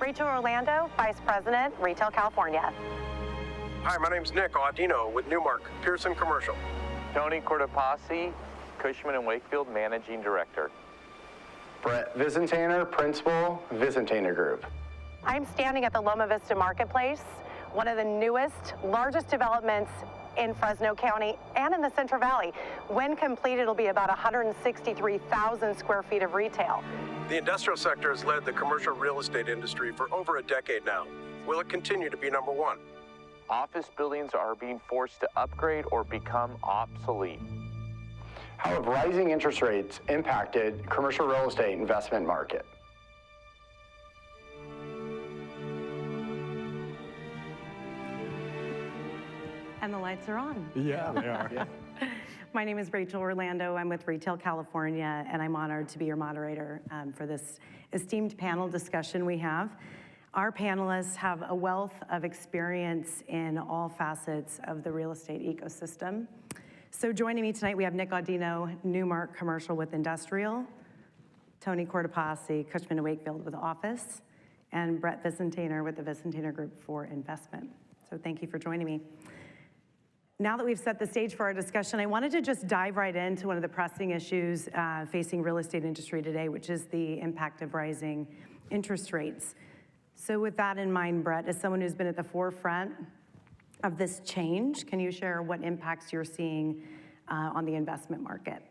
Rachael Orlando, Vice President, Retail California. Hi, my name's Nick Audino with Newmark, Pearson Commercial. Tony Cortopassi, Cushman and Wakefield, Managing Director. Brett Visintainer, Principal, Visintainer Group. I'm standing at the Loma Vista Marketplace, one of the newest, largest developments in Fresno County and in the Central Valley. When completed, it'll be about 163,000 square feet of retail. The industrial sector has led the commercial real estate industry for over a decade now. Will it continue to be number one? Office buildings are being forced to upgrade or become obsolete. How have rising interest rates impacted commercial real estate investment market? And the lights are on. Yeah, they are. Yeah. My name is Rachael Orlando. I'm with Retail California, and I'm honored to be your moderator for this esteemed panel discussion we have. Our panelists have a wealth of experience in all facets of the real estate ecosystem. So joining me tonight, we have Nick Audino, Newmark Commercial with Industrial, Tony Cortopassi, Cushman & Wakefield with Office, and Brett Visintainer with the Visintainer Group for Investment. So thank you for joining me. Now that we've set the stage for our discussion, I wanted to just dive right into one of the pressing issues facing real estate industry today, which is the impact of rising interest rates. So with that in mind, Brett, as someone who's been at the forefront of this change, can you share what impacts you're seeing on the investment market?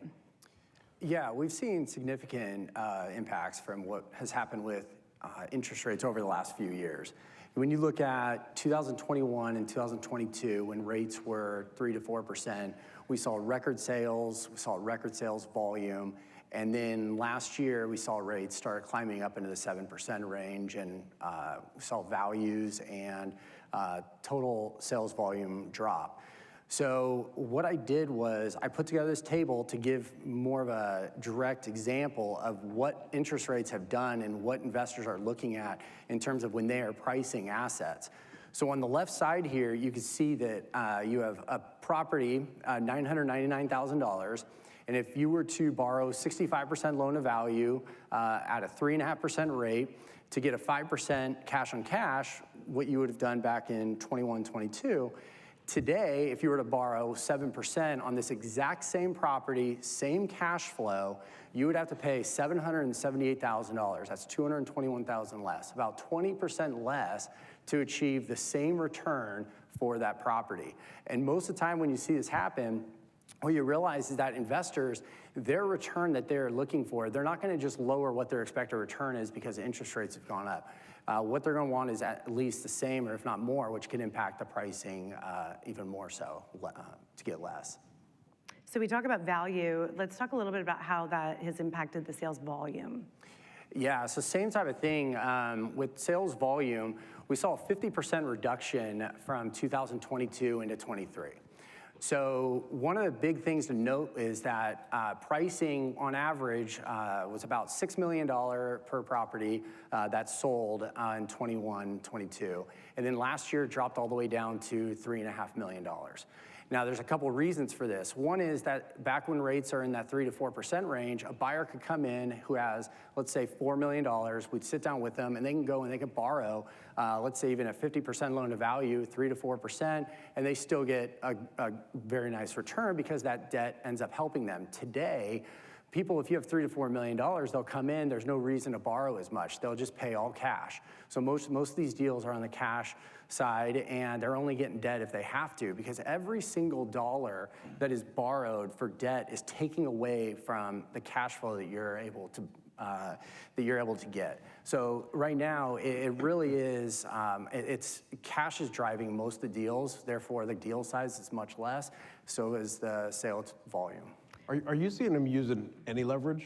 Yeah, we've seen significant impacts from what has happened with interest rates over the last few years. When you look at 2021 and 2022, when rates were 3 to 4%, we saw record sales, volume, and then last year we saw rates start climbing up into the 7% range, and we saw values and total sales volume drop. So what I did was I put together this table to give more of a direct example of what interest rates have done and what investors are looking at in terms of when they are pricing assets. So on the left side here, you can see that you have a property, $999,000, and if you were to borrow 65% loan to value at a 3.5% rate to get a 5% cash on cash, what you would have done back in 21, 22, today, if you were to borrow 7% on this exact same property, same cash flow, you would have to pay $778,000. That's $221,000 less, about 20% less to achieve the same return for that property. And most of the time when you see this happen, what you realize is that investors, their return that they're looking for, they're not gonna just lower what their expected return is because interest rates have gone up. What they're gonna want is at least the same, or if not more, which can impact the pricing even more so to get less. So we talk about value. Let's talk a little bit about how that has impacted the sales volume. Yeah, so same type of thing. With sales volume, we saw a 50% reduction from 2022 into 23. So one of the big things to note is that pricing on average was about $6 million per property that sold in 21, 22. And then last year it dropped all the way down to $3.5 million. Now there's a couple reasons for this. One is that back when rates are in that 3 to 4% range, a buyer could come in who has, let's say, $4 million. We'd sit down with them and they can go and they can borrow, let's say even a 50% loan to value, 3 to 4%, and they still get a very nice return because that debt ends up helping them. Today, people, if you have $3 to $4 million, they'll come in, there's no reason to borrow as much. They'll just pay all cash. So most of these deals are on the cash side, and they're only getting debt if they have to, because every single dollar that is borrowed for debt is taking away from the cash flow that you're able to get. So right now, it really is, it's cash is driving most of the deals, therefore the deal size is much less, so is the sales volume. Are you seeing them using any leverage?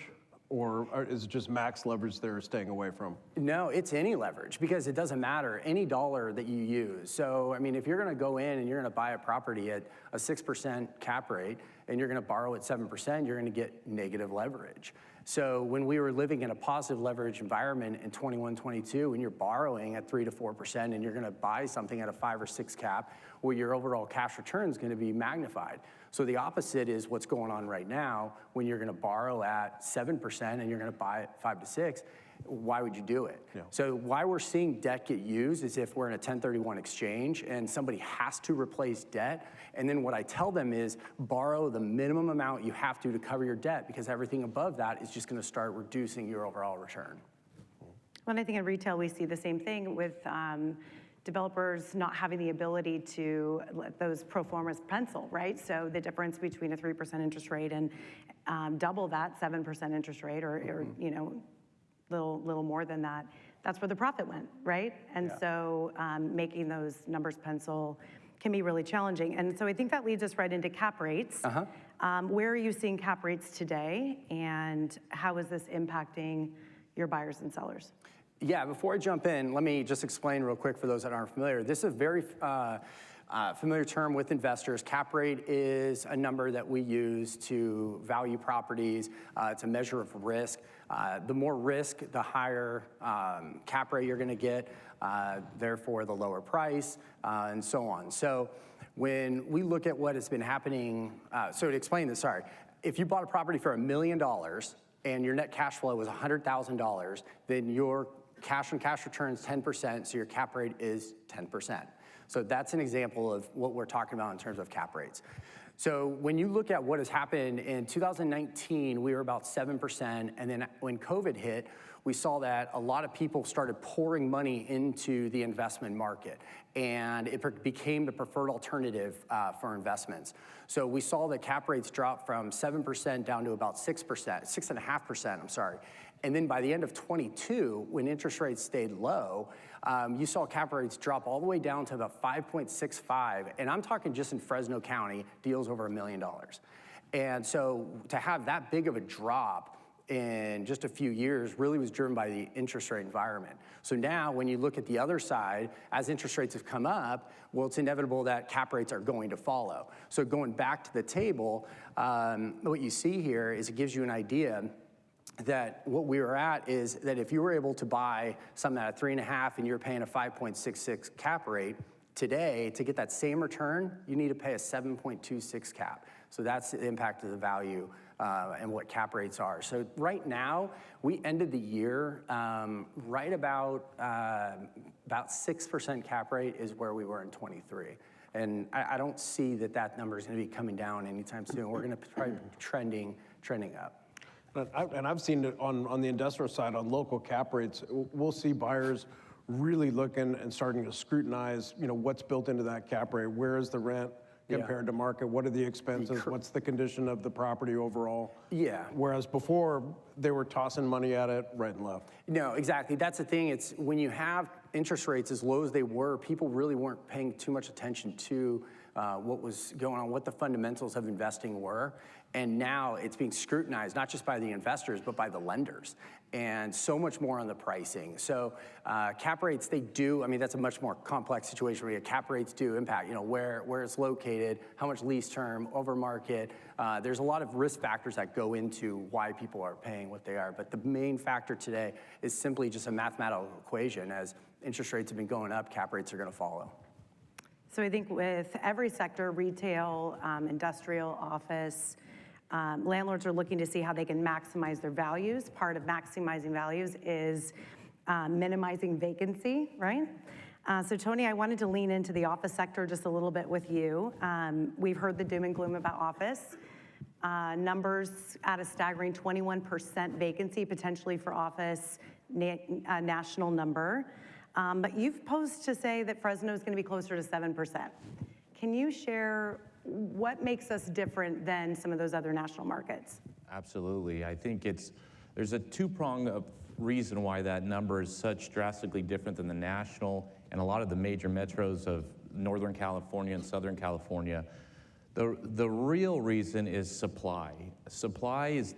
Or is it just max leverage they're staying away from? No, it's any leverage, because it doesn't matter, any dollar that you use. So, I mean, if you're gonna go in and you're gonna buy a property at a 6% cap rate and you're gonna borrow at 7%, you're gonna get negative leverage. So when we were living in a positive leverage environment in 21, 22, when you're borrowing at 3 to 4% and you're gonna buy something at a 5 or 6 cap, well, your overall cash return is gonna be magnified. So the opposite is what's going on right now when you're gonna borrow at 7% and you're gonna buy at 5 to 6. why would you do it? Yeah. So why we're seeing debt get used is if we're in a 1031 exchange and somebody has to replace debt, and then what I tell them is borrow the minimum amount you have to cover your debt, because everything above that is just going to start reducing your overall return. Well, and I think in retail we see the same thing with developers not having the ability to let those pro formas pencil, right? So the difference between a 3% interest rate and double that 7% interest rate, or you know, little more than that, that's where the profit went, right? And so making those numbers pencil can be really challenging. And so I think that leads us right into cap rates. Where are you seeing cap rates today, and how is this impacting your buyers and sellers? Yeah, before I jump in, let me just explain real quick for those that aren't familiar. This is a very familiar term with investors. Cap rate is a number that we use to value properties. It's a measure of risk. The more risk, the higher cap rate you're going to get, therefore the lower price, and so on. So when we look at what has been happening, so to explain this, sorry, if you bought a property for $1 million and your net cash flow was $100,000, then your cash on cash returns 10%, so your cap rate is 10%. So that's an example of what we're talking about in terms of cap rates. So when you look at what has happened in 2019, we were about 7%, and then when COVID hit, we saw that a lot of people started pouring money into the investment market, and it became the preferred alternative for investments. So we saw that cap rates drop from 7% down to about 6%, 6.5%, I'm sorry. And then by the end of 22, when interest rates stayed low, you saw cap rates drop all the way down to about 5.65, and I'm talking just in Fresno County, deals over $1 million. And so to have that big of a drop in just a few years really was driven by the interest rate environment. So now when you look at the other side, as interest rates have come up, well, it's inevitable that cap rates are going to follow. So going back to the table, what you see here is it gives you an idea that what we were at is that if you were able to buy something at 3.5 and you're paying a 5.66 cap rate, today, to get that same return, you need to pay a 7.26 cap. So that's the impact of the value and what cap rates are. So right now, we ended the year right about 6% cap rate is where we were in 23. And I don't see that that number is going to be coming down anytime soon. We're going to try trending up. And I've seen it on the industrial side, on local cap rates. We'll see buyers really looking and starting to scrutinize, you know, what's built into that cap rate. Where is the rent compared to market? What are the expenses? What's the condition of the property overall? Yeah. Whereas before, they were tossing money at it right and left. No, exactly. That's the thing. It's when you have interest rates as low as they were, people really weren't paying too much attention to what was going on, what the fundamentals of investing were. And now it's being scrutinized, not just by the investors, but by the lenders, and so much more on the pricing. So cap rates, they do, I mean, that's a much more complex situation where cap rates do impact, you know, where it's located, how much lease term, over market. There's a lot of risk factors that go into why people are paying what they are. But the main factor today is simply just a mathematical equation. As interest rates have been going up, cap rates are going to follow. So I think with every sector, retail, industrial, office, landlords are looking to see how they can maximize their values. Part of maximizing values is minimizing vacancy, right? So Tony, I wanted to lean into the office sector just a little bit with you. We've heard the doom and gloom about office. Numbers at a staggering 21% vacancy potentially for office, national number. But you've posed to say that Fresno is going to be closer to 7%. Can you share what makes us different than some of those other national markets? Absolutely. I think there's a two-pronged reason why that number is such drastically different than the national and a lot of the major metros of Northern California and Southern California. The real reason is supply. Supply is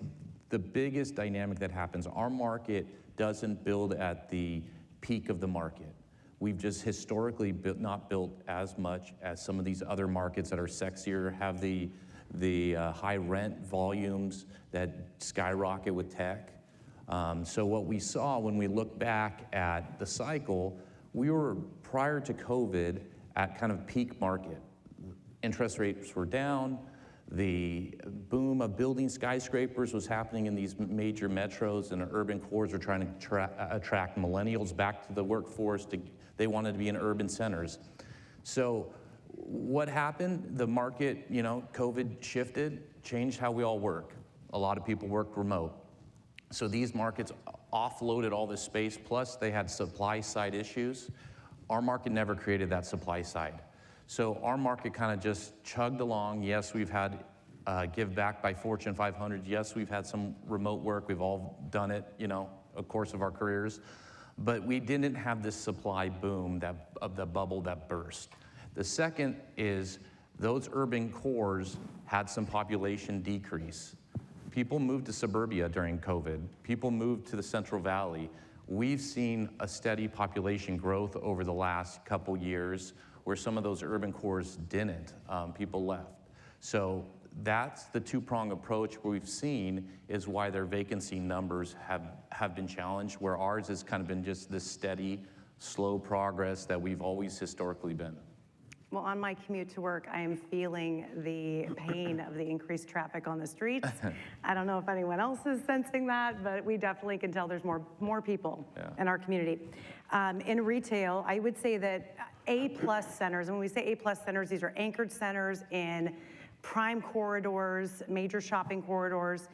the biggest dynamic that happens. Our market doesn't build at the peak of the market. We've just historically not built as much as some of these other markets that are sexier, have the high rent volumes that skyrocket with tech. So what we saw when we look back at the cycle, we were prior to COVID at kind of peak market. Interest rates were down, The boom of building skyscrapers was happening in these major metros, and urban cores were trying to attract millennials back to the workforce. They wanted to be in urban centers. So what happened? The market, you know, COVID shifted, changed how we all work. A lot of people worked remote. So these markets offloaded all this space, plus they had supply side issues. Our market never created that supply side. So our market kind of just chugged along. Yes, we've had give back by Fortune 500. Yes, we've had some remote work. We've all done it, you know, of course of our careers. But we didn't have this supply boom of the bubble that burst. The second is those urban cores had some population decrease. People moved to suburbia during COVID. People moved to the Central Valley. We've seen a steady population growth over the last couple years where some of those urban cores didn't. People left. So that's the two-prong approach we've seen is why their vacancy numbers have been challenged, where ours has kind of been just this steady, slow progress that we've always historically been. Well, on my commute to work, I am feeling the pain of the increased traffic on the streets. I don't know if anyone else is sensing that, but we definitely can tell there's more people in our community. In retail, I would say that A-plus centers, and when we say A-plus centers, these are anchored centers in prime corridors, major shopping corridors.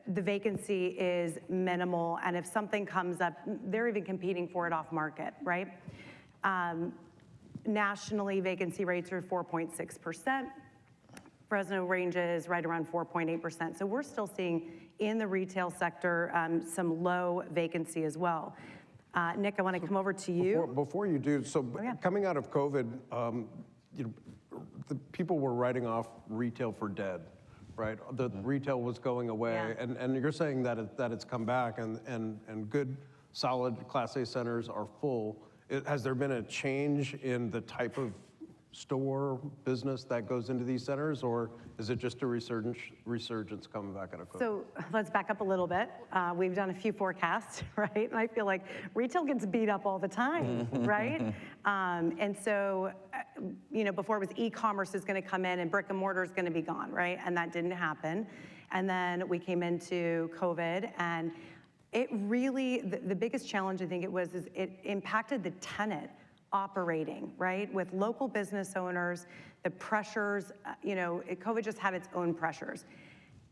The vacancy is minimal, and if something comes up, they're even competing for it off market, right? Nationally, vacancy rates are 4.6%. Fresno ranges right around 4.8%. So we're still seeing in the retail sector some low vacancy as well. Nick, I want to come over to you. Before you do, so coming out of COVID, you know, the people were writing off retail for dead, right? The retail was going away, and you're saying that it's come back, and good, solid Class A centers are full. Has there been a change in the type of store business that goes into these centers, or is it just a resurgence coming back out of COVID? So let's back up a little bit. We've done a few forecasts, right? And I feel like retail gets beat up all the time, right? And so, you know, before it was e-commerce is going to come in and brick and mortar is going to be gone, right? And that didn't happen. And then we came into COVID, and it really, the biggest challenge I think is it impacted the tenant operating, right? With local business owners, the pressures, you know, COVID just had its own pressures.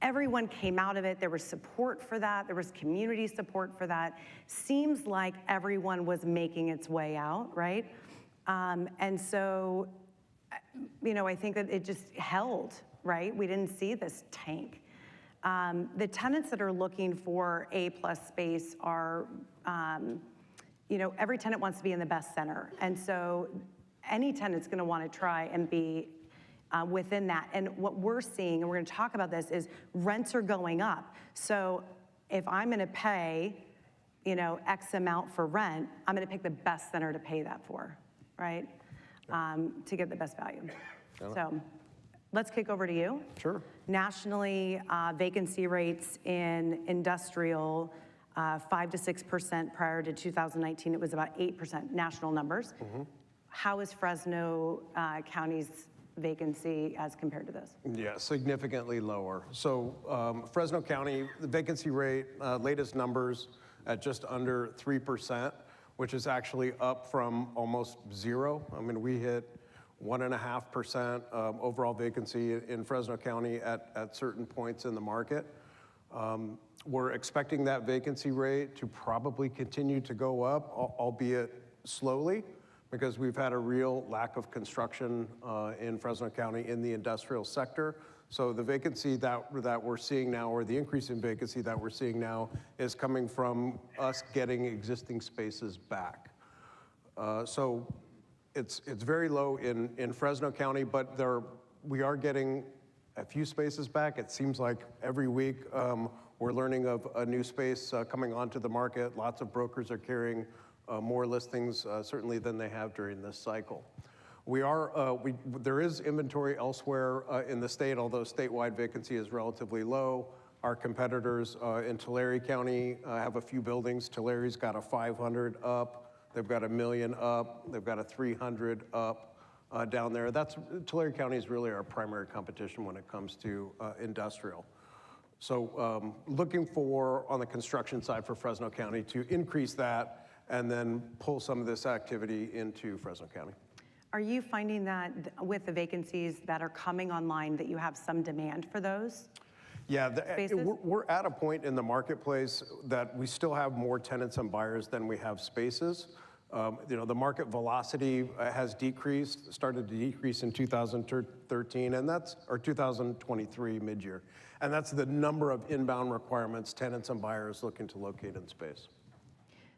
Everyone came out of it. There was support for that. There was community support for that. Seems like everyone was making its way out, right? And so, you know, I think that it just held, right? We didn't see this tank. The tenants that are looking for A-plus space are, you know, every tenant wants to be in the best center. And so any tenant's gonna wanna try and be within that. And what we're seeing, and we're gonna talk about this, is rents are going up. So if I'm gonna pay, you know, X amount for rent, I'm gonna pick the best center to pay that for, right? To get the best value. So let's kick over to you. Sure. Nationally, vacancy rates in industrial, 5 to 6% prior to 2019. It was about 8% national numbers. How is Fresno County's vacancy as compared to this? Yeah, significantly lower. So Fresno County, the vacancy rate, latest numbers at just under 3%, which is actually up from almost zero. I mean, we hit 1.5% overall vacancy in Fresno County at certain points in the market. We're expecting that vacancy rate to probably continue to go up, albeit slowly, because we've had a real lack of construction in Fresno County in the industrial sector. So the vacancy that we're seeing now, or the increase in vacancy that we're seeing now, is coming from us getting existing spaces back. So it's very low in Fresno County, but we are getting a few spaces back. It seems like every week we're learning of a new space coming onto the market. Lots of brokers are carrying more listings, certainly than they have during this cycle. There is inventory elsewhere in the state, although statewide vacancy is relatively low. Our competitors in Tulare County have a few buildings. Tulare's got a 500 up. They've got a 1 million up. They've got a 300 up. down there. Tulare County is really our primary competition when it comes to industrial. So looking for, on the construction side for Fresno County, to increase that and then pull some of this activity into Fresno County. Are you finding that with the vacancies that are coming online that you have some demand for those? Yeah, we're at a point in the marketplace that we still have more tenants and buyers than we have spaces. The market velocity has decreased, started to decrease in 2013, or 2023 mid-year. And that's the number of inbound requirements, tenants and buyers looking to locate in space.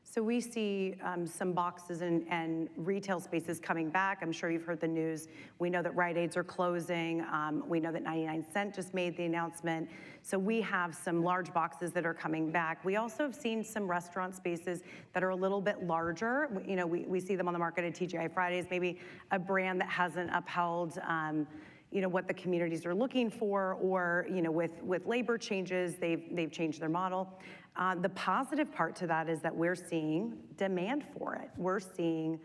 So we see some boxes and retail spaces coming back. I'm sure you've heard the news. We know that Rite Aids are closing. We know that 99 Cent just made the announcement. So we have some large boxes that are coming back. We also have seen some restaurant spaces that are a little bit larger. We see them on the market at TGI Fridays, maybe a brand that hasn't upheld what the communities are looking for, or with labor changes, they've changed their model. The positive part to that is that we're seeing demand for it. We're seeing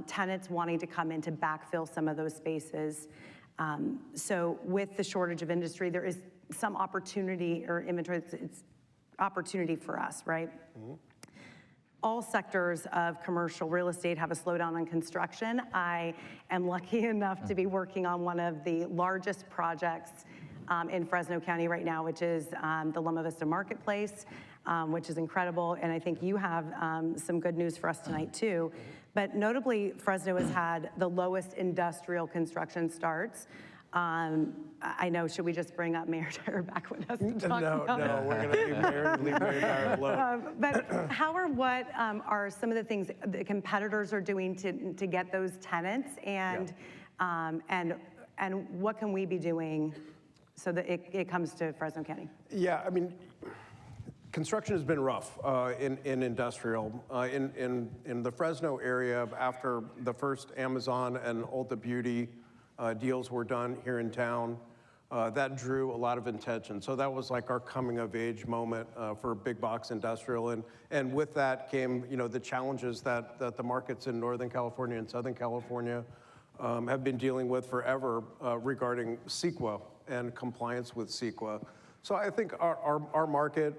tenants wanting to come in to backfill some of those spaces. So with the shortage of industry, there is some opportunity or inventory. It's opportunity for us, right? Mm-hmm. All sectors of commercial real estate have a slowdown on construction. I am lucky enough to be working on one of the largest projects in Fresno County right now, which is the Loma Vista Marketplace, which is incredible. And I think you have some good news for us tonight too. But notably, Fresno has had the lowest industrial construction starts. I know, should we just bring up Mayor Dyer back with us to talk about No, we're going to leave Mayor Dyer alone. But what are some of the things the competitors are doing to get those tenants, and what can we be doing so that it comes to Fresno County? Yeah, I mean, construction has been rough in industrial. In the Fresno area, after the first Amazon and Ulta Beauty deals were done here in town, that drew a lot of attention. So that was like our coming of age moment for big box industrial. And with that came, the challenges that the markets in Northern California and Southern California have been dealing with forever regarding CEQA and compliance with CEQA. So I think our market,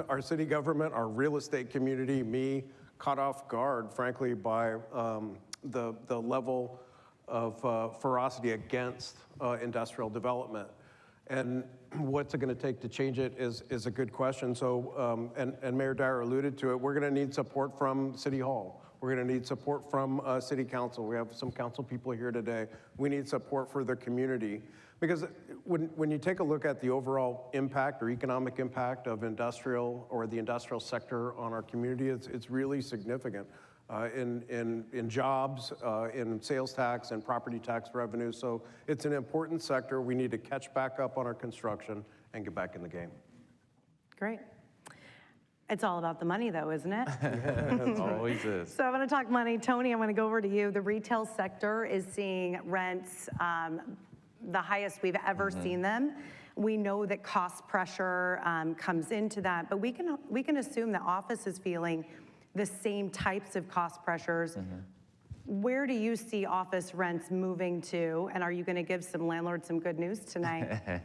our city government, our real estate community, me, caught off guard, frankly, by the level of ferocity against industrial development. And what's it going to take to change it is a good question. So, and Mayor Dyer alluded to it, we're going to need support from City Hall. We're going to need support from City Council. We have some council people here today. We need support for the community. Because when you take a look at the overall impact or economic impact of industrial or the industrial sector on our community, it's really significant. In jobs, in sales tax and property tax revenue. So it's an important sector. We need to catch back up on our construction and get back in the game. Great. It's all about the money though, isn't it? It always is. So I want to talk money. Tony, I want to go over to you. The retail sector is seeing rents the highest we've ever seen them. We know that cost pressure comes into that, but we can assume that office is feeling the same types of cost pressures. Where do you see office rents moving to? And are you going to give some landlords some good news tonight?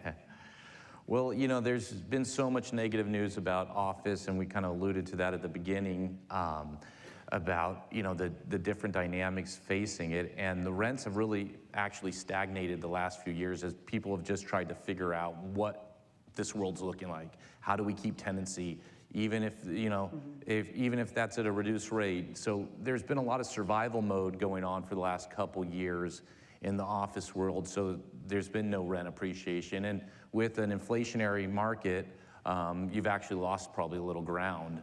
Well, there's been so much negative news about office, and we kind of alluded to that at the beginning about, the different dynamics facing it. And the rents have really actually stagnated the last few years as people have just tried to figure out what this world's looking like. How do we keep tenancy? Even if, even if that's at a reduced rate. So there's been a lot of survival mode going on for the last couple years in the office world. So there's been no rent appreciation. And with an inflationary market, you've actually lost probably a little ground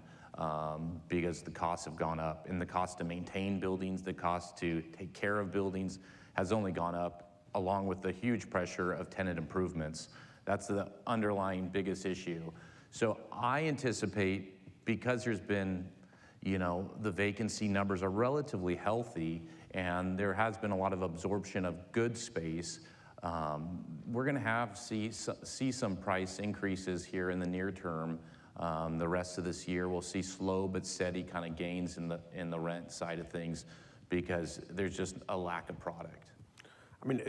because the costs have gone up, and the cost to maintain buildings, the cost to take care of buildings has only gone up, along with the huge pressure of tenant improvements. That's the underlying biggest issue. So I anticipate, because there's been, the vacancy numbers are relatively healthy, and there has been a lot of absorption of good space, we're going to see some price increases here in the near term. The rest of this year, we'll see slow but steady kind of gains in the rent side of things, because there's just a lack of product. I mean,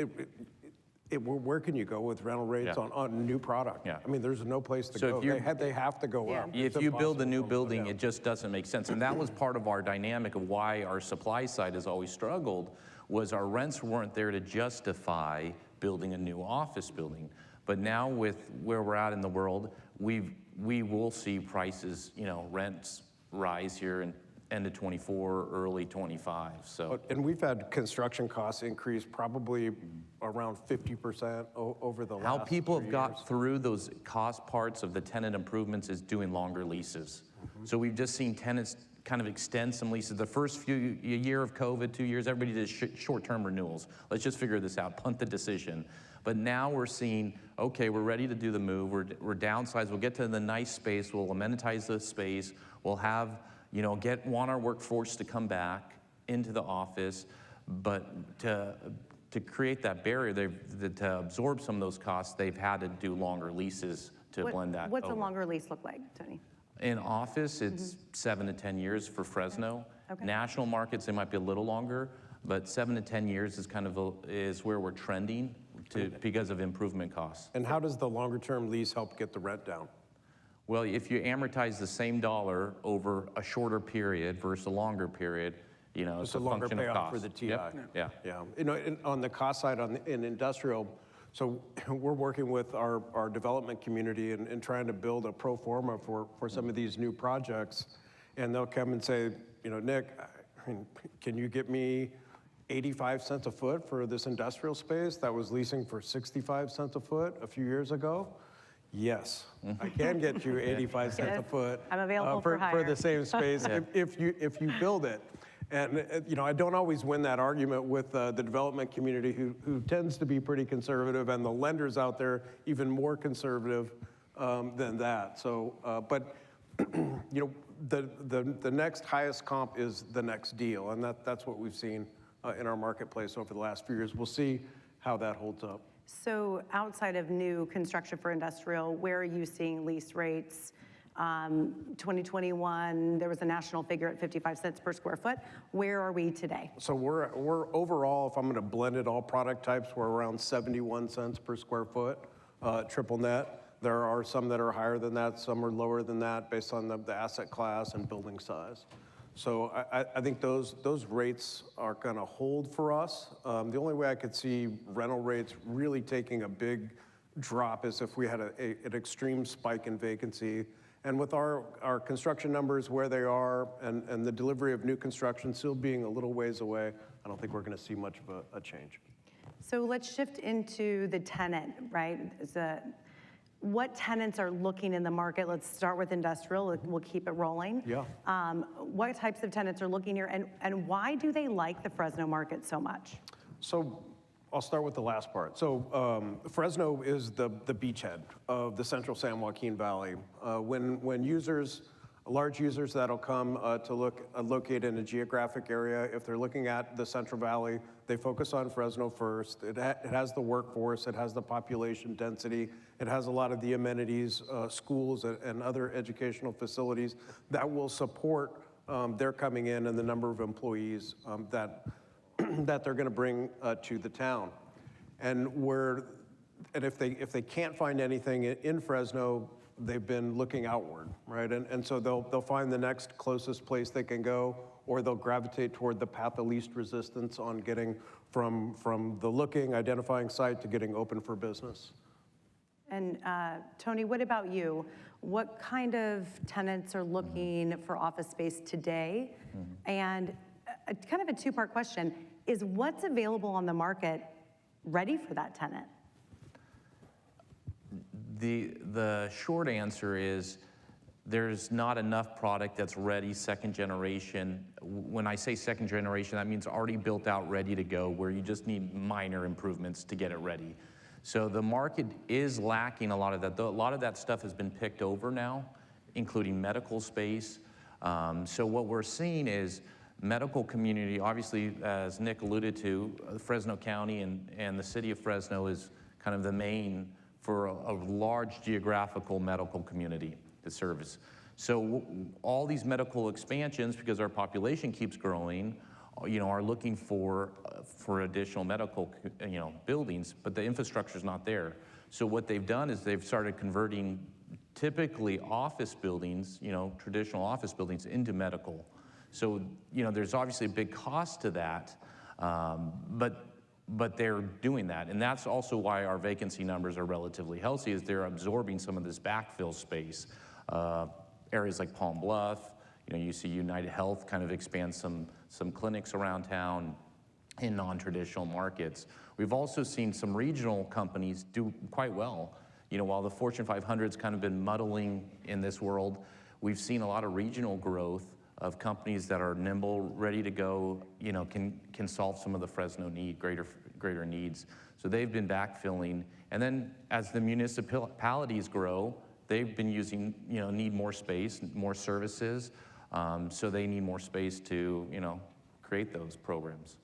where can you go with rental rates on new product? Yeah. I mean, there's no place to So go. if They have to go up. If you build a new building, it just doesn't make sense. And that was part of our dynamic of why our supply side has always struggled, was our rents weren't there to justify building a new office building. But now with where we're at in the world, we will see prices, rents rise here in end of 24, early 25. So, and we've had construction costs increase probably around 50% over the last how people have got years. through those cost parts of the tenant improvements is doing longer leases. So we've just seen tenants kind of extend some leases. The first year of COVID, 2 years, everybody did short-term renewals. Let's just figure this out, punt the decision. But now we're seeing, okay, we're ready to do the move. We're downsized. We'll get to the nice space. We'll amenitize the space. We'll have, want our workforce to come back into the office. But to create that barrier, to absorb some of those costs, they've had to do longer leases to blend that What's over. a longer lease look like, Tony? In office, it's 7 to 10 years for Fresno. Okay. National markets, they might be a little longer, but 7 to 10 years is kind of is where we're trending because of improvement costs. And how does the longer term lease help get the rent down? Well, if you amortize the same dollar over a shorter period versus a longer period, it's a longer function of payoff cost. for the TI. Yep. Yeah. Yeah. On the cost side, in industrial, so we're working with our development community and trying to build a pro forma for some of these new projects. And they'll come and say, Nick, can you get me 85 cents a foot for this industrial space that was leasing for 65 cents a foot a few years ago? Yes, I can get you 85 cents a foot. I'm available for hire. For the same space if you build it. And I don't always win that argument with the development community who tends to be pretty conservative, and the lenders out there even more conservative than that. So, but the next highest comp is the next deal, and that's what we've seen in our marketplace over the last few years. We'll see how that holds up. So outside of new construction for industrial, where are you seeing lease rates? 2021, there was a national figure at 55 cents per square foot. Where are we today? So we're overall, if I'm gonna blend it all product types, we're around 71 cents per square foot, triple net. There are some that are higher than that, some are lower than that based on the asset class and building size. So I think those rates are gonna hold for us. The only way I could see rental rates really taking a big drop is if we had an extreme spike in vacancy. And with our construction numbers where they are and the delivery of new construction still being a little ways away, I don't think we're gonna see much of a change. So let's shift into the tenant, right? What tenants are looking in the market? Let's start with industrial. We'll keep it rolling. Yeah. What types of tenants are looking here, and why do they like the Fresno market so much? So I'll start with the last part. So Fresno is the beachhead of the central San Joaquin Valley. When large users that'll come to locate in a geographic area, if they're looking at the Central Valley, they focus on Fresno first. It has the workforce, it has the population density, it has a lot of the amenities, schools and other educational facilities that will support their coming in and the number of employees that they're gonna bring to the town. And if they can't find anything in Fresno, they've been looking outward, right? And so they'll find the next closest place they can go, or they'll gravitate toward the path of least resistance on getting from the identifying site to getting open for business. And Tony, what about you? What kind of tenants are looking for office space today? And kind of a two-part question, is what's available on the market ready for that tenant? The short answer is there's not enough product that's ready, second generation. When I say second generation, that means already built out, ready to go, where you just need minor improvements to get it ready. So the market is lacking a lot of that. A lot of that stuff has been picked over now, including medical space. So what we're seeing is medical community, obviously, as Nick alluded to, Fresno County and the city of Fresno is kind of the main for a large geographical medical community to service. So all these medical expansions, because our population keeps growing, are looking for additional medical, buildings, but the infrastructure is not there. So what they've done is they've started converting typically office buildings, traditional office buildings into medical. So, there's obviously a big cost to that, but they're doing that. And that's also why our vacancy numbers are relatively healthy, is they're absorbing some of this backfill space. Areas like Palm Bluff, you see United Health kind of expand some clinics around town in non-traditional markets. We've also seen some regional companies do quite well. While the Fortune 500's kind of been muddling in this world, we've seen a lot of regional growth of companies that are nimble, ready to go, can solve some of the Fresno greater needs. So they've been backfilling. And then as the municipalities grow, they've been need more space, more services. So they need more space to, create those programs.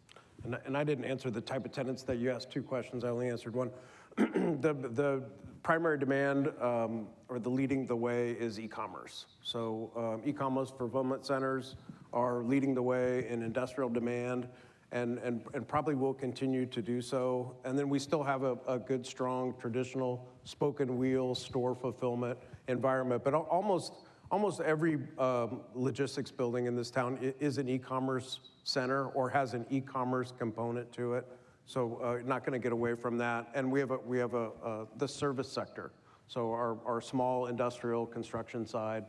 And I didn't answer the type of tenants that you asked. 2 questions, I only answered one. The primary demand, or the leading the way, is e-commerce. So e-commerce fulfillment centers are leading the way in industrial demand, and probably will continue to do so. And then we still have a good, strong, traditional spoken wheel store fulfillment environment. But almost every logistics building in this town is an e-commerce center or has an e-commerce component to it. So not going to get away from that. And we have the service sector. So our small industrial construction side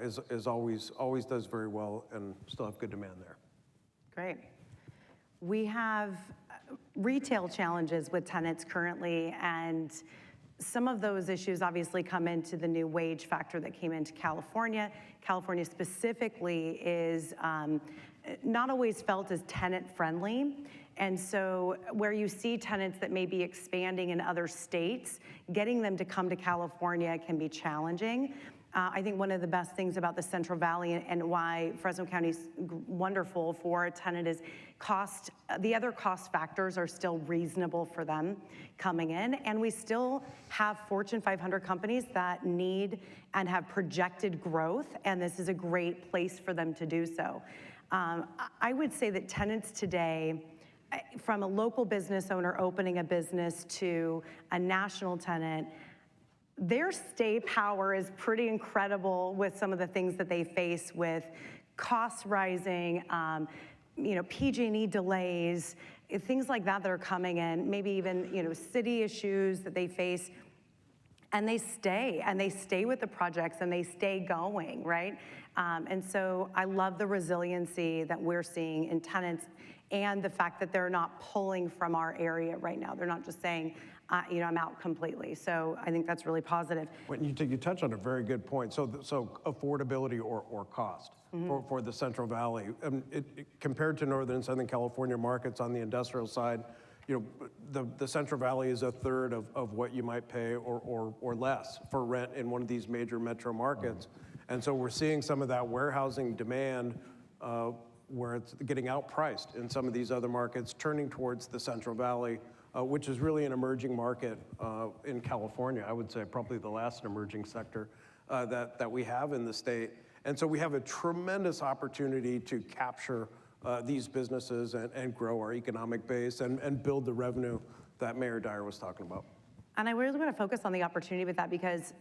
is always does very well and still have good demand there. Great. We have retail challenges with tenants currently, and some of those issues obviously come into the new wage factor that came into California. California specifically is not always felt as tenant friendly. And so where you see tenants that may be expanding in other states, getting them to come to California can be challenging. I think one of the best things about the Central Valley and why Fresno County is wonderful for a tenant is cost. The other cost factors are still reasonable for them coming in, and we still have Fortune 500 companies that need and have projected growth, and this is a great place for them to do so. I would say that tenants today, from a local business owner opening a business to a national tenant, their stay power is pretty incredible with some of the things that they face with costs rising, PG&E delays, things like that are coming in, maybe even, city issues that they face. And they stay with the projects and they stay going, right? And so I love the resiliency that we're seeing in tenants and the fact that they're not pulling from our area right now. They're not just saying, I'm out completely. So I think that's really positive. When you touch on a very good point. So affordability or cost for the Central Valley. Compared to Northern and Southern California markets on the industrial side, the Central Valley is a third of what you might pay or less for rent in one of these major metro markets. And so we're seeing some of that warehousing demand where it's getting outpriced in some of these other markets, turning towards the Central Valley, which is really an emerging market in California. I would say probably the last emerging sector that we have in the state. And so we have a tremendous opportunity to capture these businesses and grow our economic base and build the revenue that Mayor Dyer was talking about. And I really want to focus on the opportunity with that because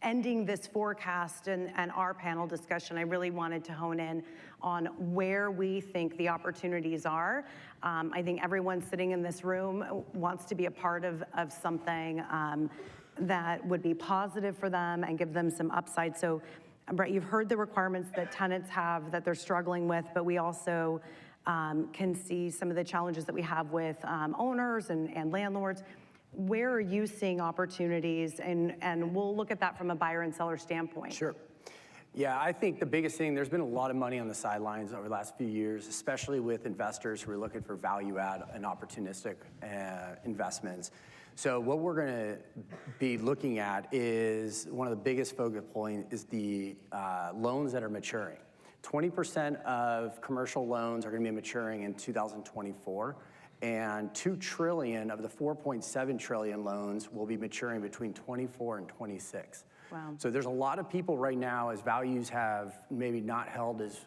ending this forecast and our panel discussion, I really wanted to hone in on where we think the opportunities are. I think everyone sitting in this room wants to be a part of something that would be positive for them and give them some upside. So, Brett, you've heard the requirements that tenants have that they're struggling with, but we also can see some of the challenges that we have with owners and landlords. Where are you seeing opportunities? And we'll look at that from a buyer and seller standpoint. Sure. Yeah, I think the biggest thing, there's been a lot of money on the sidelines over the last few years, especially with investors who are looking for value add and opportunistic investments. So what we're going to be looking at is one of the biggest focal points is the loans that are maturing. 20% of commercial loans are going to be maturing in 2024. And $2 trillion of the $4.7 trillion loans will be maturing between 24 and 26. Wow. So there's a lot of people right now, as values have maybe not held as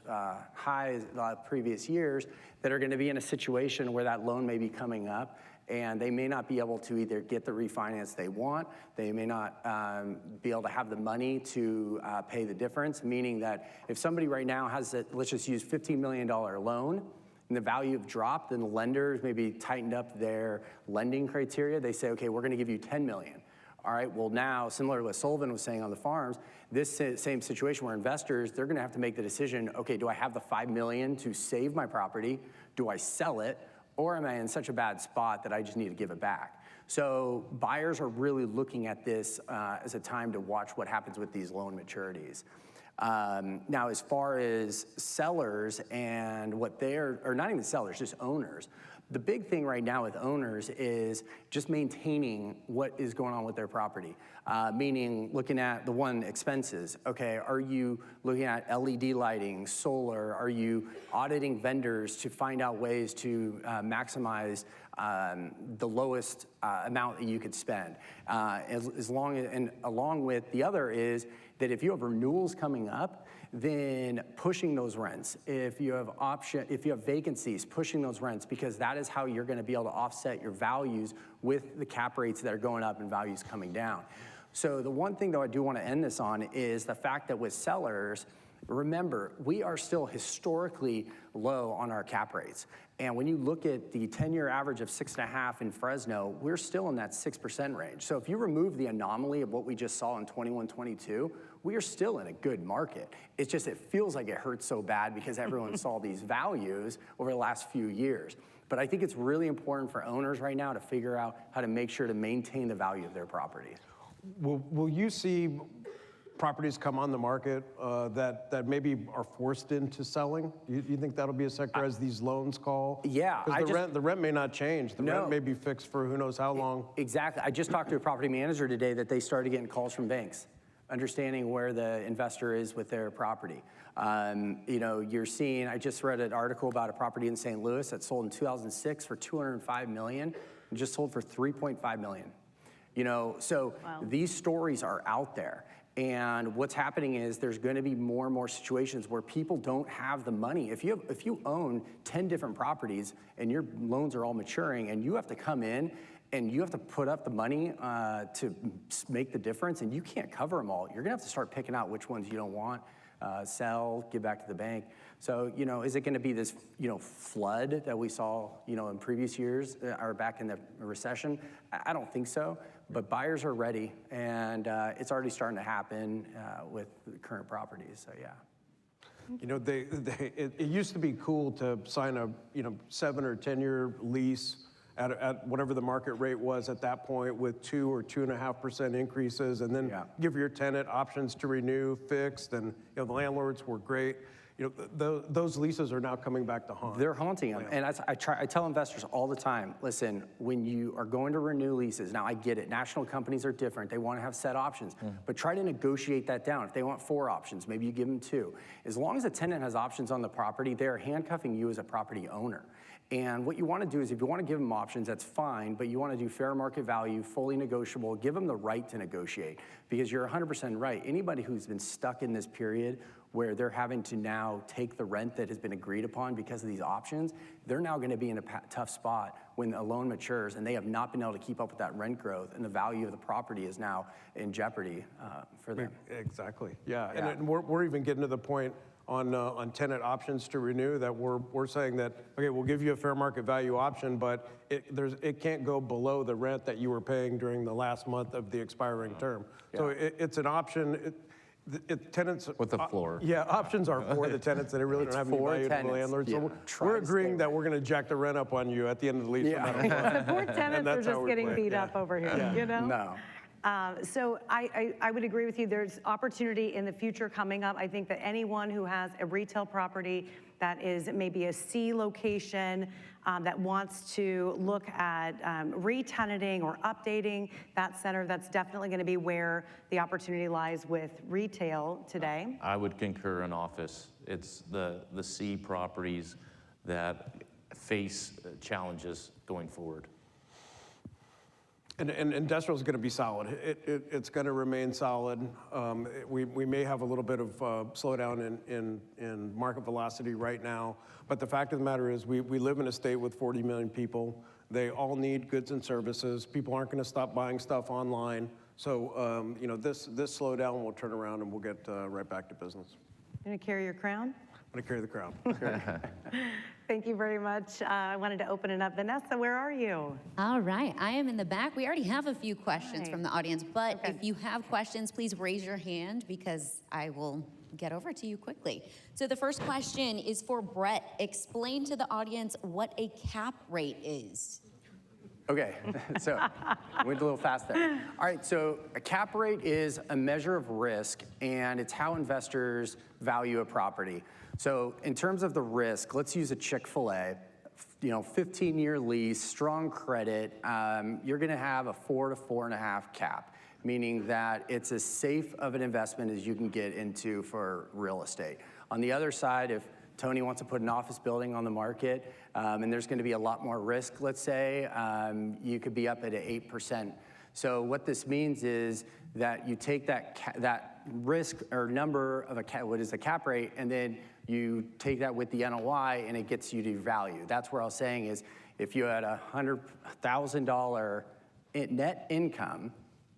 high as previous years, that are going to be in a situation where that loan may be coming up, and they may not be able to either get the refinance they want, they may not be able to have the money to pay the difference, meaning that if somebody right now has, let's just use $15 million loan, and the value have dropped, then the lenders maybe tightened up their lending criteria. They say, okay, we're gonna give you 10 million. All right, well now, similar to what Sullivan was saying on the farms, this same situation where investors, they're gonna have to make the decision, okay, do I have the 5 million to save my property? Do I sell it? Or am I in such a bad spot that I just need to give it back? So buyers are really looking at this as a time to watch what happens with these loan maturities. Now, as far as sellers and what they're, or not even sellers, just owners, the big thing right now with owners is just maintaining what is going on with their property, meaning looking at the expenses. Okay, are you looking at LED lighting, solar? Are you auditing vendors to find out ways to maximize the lowest amount that you could spend? Along with the other is that if you have renewals coming up, then pushing those rents. If you have vacancies, pushing those rents, because that is how you're gonna be able to offset your values with the cap rates that are going up and values coming down. So the one thing though I do wanna end this on is the fact that with sellers, remember, we are still historically low on our cap rates. And when you look at the 10-year average of 6.5 in Fresno, we're still in that 6% range. So if you remove the anomaly of what we just saw in 21, 22, we are still in a good market. It's just, it feels like it hurts so bad because everyone saw these values over the last few years. But I think it's really important for owners right now to figure out how to make sure to maintain the value of their property. Will you see properties come on the market that maybe are forced into selling? You think that'll be a sector as these loans call? Yeah. Because the rent may not change. The rent may be fixed for who knows how long. Exactly. I just talked to a property manager today that they started getting calls from banks, understanding where the investor is with their property. You know, you're seeing, I just read an article about a property in St. Louis that sold in 2006 for $205 million and just sold for $3.5 million. You know, so these stories are out there. And what's happening is there's going to be more and more situations where people don't have the money. If you own 10 different properties and your loans are all maturing and you have to come in and you have to put up the money to make the difference and you can't cover them all, you're going to have to start picking out which ones you don't want, sell, give back to the bank. So, you know, is it going to be this, you know, flood that we saw, you know, in previous years or back in the recession? I don't think so. But buyers are ready, and it's already starting to happen with the current properties. So yeah. You know, it used to be cool to sign a 7 or 10 year lease at whatever the market rate was at that point with 2 or 2.5% increases, and then give your tenant options to renew, fixed, and the landlords were great. You know, those leases are now coming back to haunt. They're haunting them. And I tell investors all the time, listen, when you are going to renew leases, now I get it, national companies are different, they want to have set options, but try to negotiate that down. If they want 4 options, maybe you give them 2. As long as a tenant has options on the property, they're handcuffing you as a property owner. And what you want to do is if you want to give them options, that's fine, but you want to do fair market value, fully negotiable, give them the right to negotiate. Because you're 100% right. Anybody who's been stuck in this period where they're having to now take the rent that has been agreed upon because of these options, they're now going to be in a tough spot when a loan matures and they have not been able to keep up with that rent growth, and the value of the property is now in jeopardy for them. Exactly, yeah. And we're even getting to the point on tenant options to renew that we're saying that, okay, we'll give you a fair market value option, but it can't go below the rent that you were paying during the last month of the expiring term. So it's an option. Tenants with the floor. Yeah, options are for the tenants that really don't have any value to the landlord. So we're agreeing that we're going to jack the rent up on you at the end of the lease. The poor tenants are just getting beat up over here, you know? No. So I would agree with you. There's opportunity in the future coming up. I think that anyone who has a retail property that is maybe a C location that wants to look at re-tenanting or updating that center, that's definitely going to be where the opportunity lies with retail today. I would concur in office. It's the C properties that face challenges going forward. And industrial is going to be solid. It's going to remain solid. We may have a little bit of slowdown in market velocity right now, but the fact of the matter is we live in a state with 40 million people. They all need goods and services. People aren't going to stop buying stuff online. So you know, this slowdown will turn around and we'll get right back to business. You going to carry your crown? I'm going to carry the crown. Thank you very much. I wanted to open it up. Vanessa, where are you? All right, I am in the back. We already have a few questions Right. from the audience, but Okay. if you have questions, please raise your hand because I will get over to you quickly. So the first question is for Brett. Explain to the audience what a cap rate is. Okay, so went a little fast there. All right, so a cap rate is a measure of risk, and it's how investors value a property. So in terms of the risk, let's use a Chick-fil-A, 15-year lease, strong credit. You're going to have a 4 to 4.5 cap, meaning that it's as safe of an investment as you can get into for real estate. On the other side, if Tony wants to put an office building on the market, and there's going to be a lot more risk, let's say, you could be up at 8%. So what this means is that you take that risk or number of what is the cap rate, and then you take that with the NOI, and it gets you to value. That's where I was saying is, if you had $100,000 net income,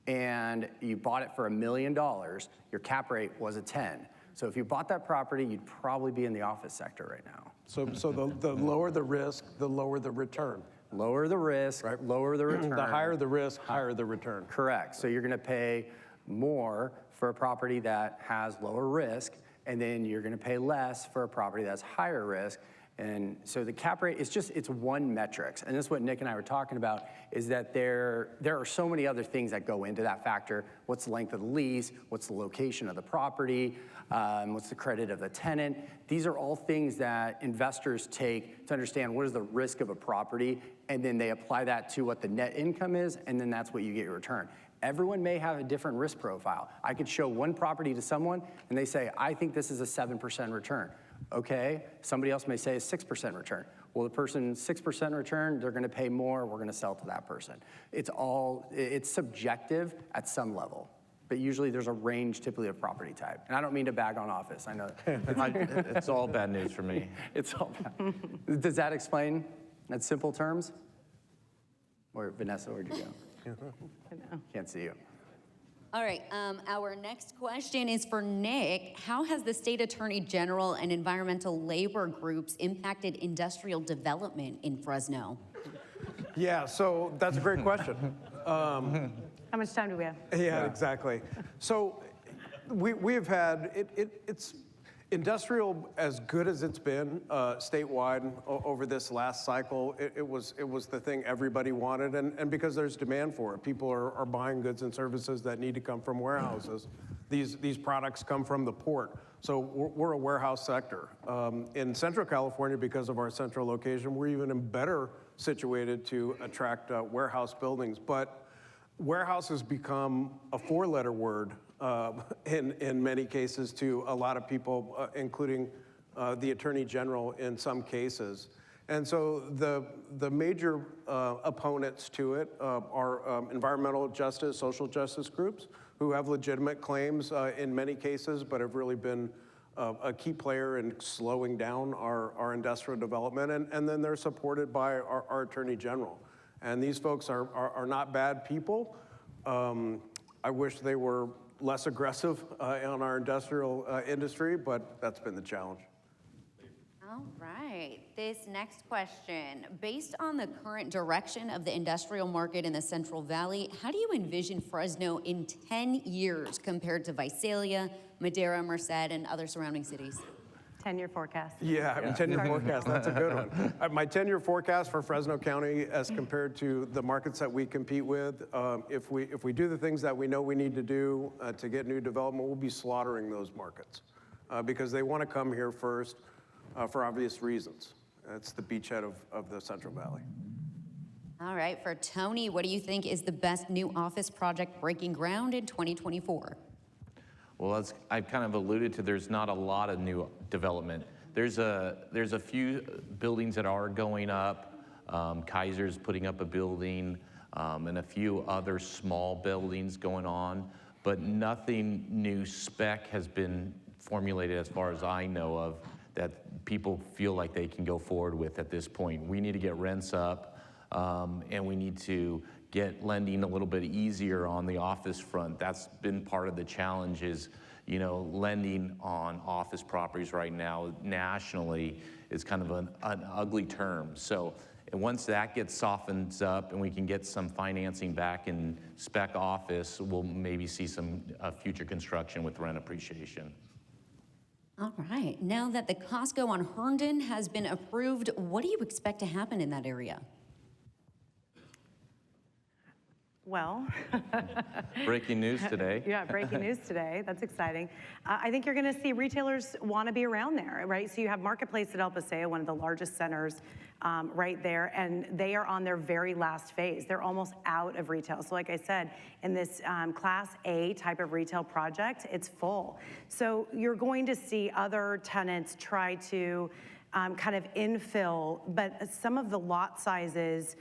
and you bought it for $1 million, your cap rate was a 10. So if you bought that property, you'd probably be in the office sector right now. So the lower the risk, the lower the return. Lower the risk, right. Lower the return. The higher the risk, higher the return. Correct. So you're going to pay more for a property that has lower risk, and then you're going to pay less for a property that's higher risk. And so the cap rate, it's one metric. And this is what Nick and I were talking about, is that there are so many other things that go into that factor. What's the length of the lease? What's the location of the property? What's the credit of the tenant? These are all things that investors take to understand what is the risk of a property, and then they apply that to what the net income is, and then that's what you get your return. Everyone may have a different risk profile. I could show one property to someone, and they say, I think this is a 7% return. Okay, somebody else may say a 6% return. Well, the person 6% return, they're going to pay more. We're going to sell to that person. It's subjective at some level, but usually there's a range typically of property type. And I don't mean to bag on office. I know It's all bad news for me. it's all bad. Does that explain in simple terms? Or Vanessa, where'd you go? Can't see you. All right, our next question is for Nick. How has the state attorney general and environmental labor groups impacted industrial development in Fresno? Yeah, so that's a great question. How much time do we have? Yeah, exactly. So we've had, it's industrial as good as it's been statewide over this last cycle. It was the thing everybody wanted, and because there's demand for it. People are buying goods and services that need to come from warehouses. These products come from the port. So we're a warehouse sector. In Central California, because of our central location, we're even better situated to attract warehouse buildings. But warehouse has become a four-letter word in many cases to a lot of people, including the Attorney General in some cases. And so the major opponents to it are environmental justice, social justice groups who have legitimate claims in many cases, but have really been a key player in slowing down our industrial development. And then they're supported by our Attorney General. And these folks are not bad people. I wish they were less aggressive on our industrial industry, but that's been the challenge. All right, this next question. Based on the current direction of the industrial market in the Central Valley, how do you envision Fresno in 10 years compared to Visalia, Madera, Merced, and other surrounding cities? 10-year forecast. Yeah, 10-year forecast, that's a good one. My 10-year forecast for Fresno County as compared to the markets that we compete with, if we do the things that we know we need to do to get new development, we'll be slaughtering those markets because they want to come here first for obvious reasons. It's the beachhead of the Central Valley. All right, for Tony, what do you think is the best new office project breaking ground in 2024? Well, as I've kind of alluded to, there's not a lot of new development. There's a few buildings that are going up. Kaiser's putting up a building. and a few other small buildings going on, but nothing new spec has been formulated as far as I know of that people feel like they can go forward with at this point. We need to get rents up, and we need to get lending a little bit easier on the office front. That's been part of the challenge is, you know, lending on office properties right now nationally is kind of an ugly term. So once that gets softened up and we can get some financing back in spec office, we'll maybe see some future construction with rent appreciation. All right, now that the Costco on Herndon has been approved, what do you expect to happen in that area? Well, breaking news today. Yeah, breaking news today. That's exciting. I think you're going to see retailers want to be around there, right? So you have Marketplace at El Paseo, one of the largest centers right there, and they are on their very last phase. They're almost out of retail. So like I said, in this Class A type of retail project, it's full. So you're going to see other tenants try to kind of infill, but some of the lot sizes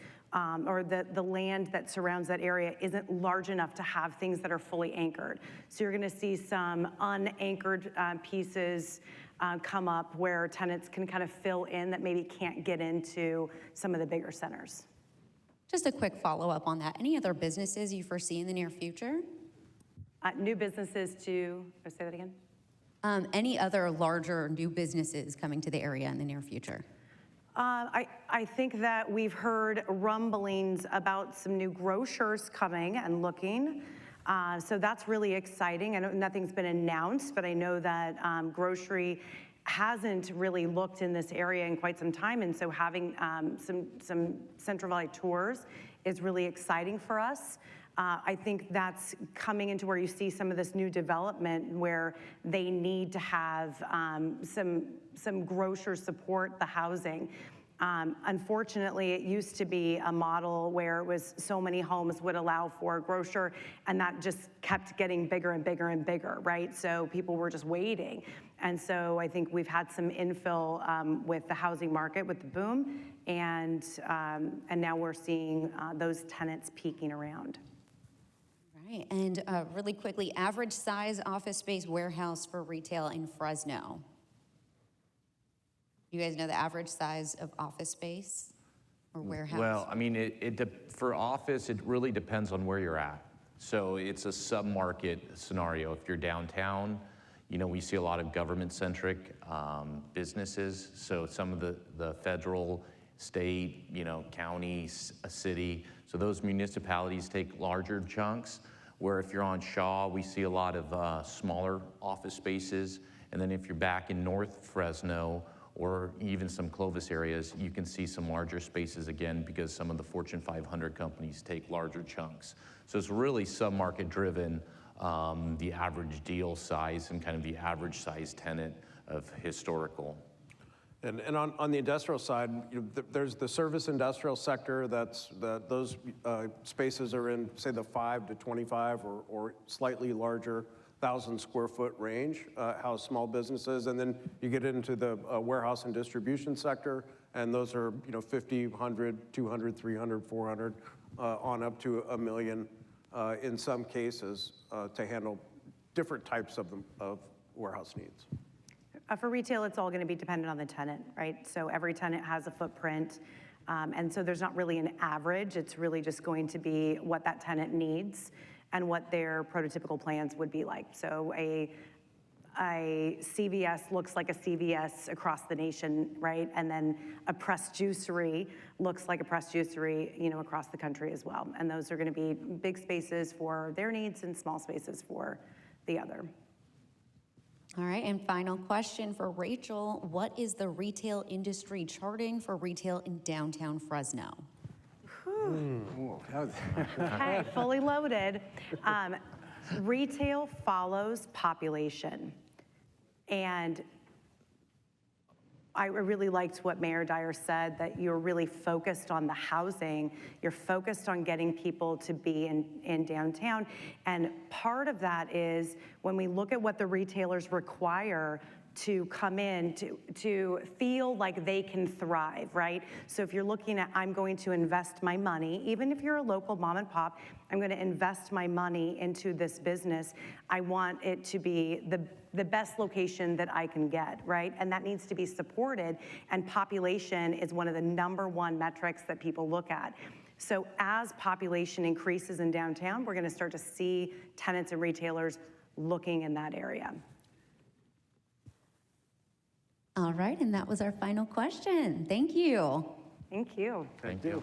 or the land that surrounds that area isn't large enough to have things that are fully anchored. So you're gonna see some unanchored pieces come up where tenants can kind of fill in that maybe can't get into some of the bigger centers. Just a quick follow-up on that. Any other businesses you foresee in the near future? New businesses to, say that again? Any other larger new businesses coming to the area in the near future? I think that we've heard rumblings about some new grocers coming and looking. So that's really exciting. I know nothing's been announced, but I know that grocery hasn't really looked in this area in quite some time. And so having some Central Valley tours is really exciting for us. I think that's coming into where you see some of this new development where they need to have some grocers support the housing. Unfortunately, it used to be a model where it was so many homes would allow for a grocer, and that just kept getting bigger and bigger and bigger, right? So people were just waiting. And so I think we've had some infill with the housing market, with the boom, and now we're seeing those tenants peeking around. Right, and really quickly, average size office space warehouse for retail in Fresno. You guys know the average size of office space or warehouse? Well, I mean, for office, it really depends on where you're at. So it's a sub-market scenario. If you're downtown, you know, we see a lot of government-centric businesses. So some of the federal, state, you know, county, city. So those municipalities take larger chunks. Where if you're on Shaw, we see a lot of smaller office spaces. And then if you're back in North Fresno, or even some Clovis areas, you can see some larger spaces again because some of the Fortune 500 companies take larger chunks. So it's really sub-market driven, the average deal size and kind of the average size tenant of historical. And on the industrial side, you know, there's the service industrial sector those spaces are in, say, the 5 to 25 or slightly larger 1,000 square foot range, house small businesses, and then you get into the warehouse and distribution sector, and those are, you know, 50, 100, 200, 300, 400, on up to 1 million in some cases to handle different types of warehouse needs. For retail, it's all going to be dependent on the tenant, right? So every tenant has a footprint, and so there's not really an average. It's really just going to be what that tenant needs and what their prototypical plans would be like. So a CVS looks like a CVS across the nation, right? And then a pressed juicery looks like a pressed juicery, you know, across the country as well. And those are going to be big spaces for their needs and small spaces for the other. All right, and final question for Rachel. What is the retail industry charting for retail in downtown Fresno? Okay, fully loaded. Retail follows population. And I really liked what Mayor Dyer said, that you're really focused on the housing. You're focused on getting people to be in downtown. And part of that is when we look at what the retailers require to come in, to feel like they can thrive, right? So if you're looking at, I'm going to invest my money, even if you're a local mom and pop, I'm going to invest my money into this business. I want it to be the best location that I can get, right? And that needs to be supported, and population is one of the #1 metrics that people look at. So as population increases in downtown, we're going to start to see tenants and retailers looking in that area. All right, and that was our final question. Thank you. Thank you. Thank you.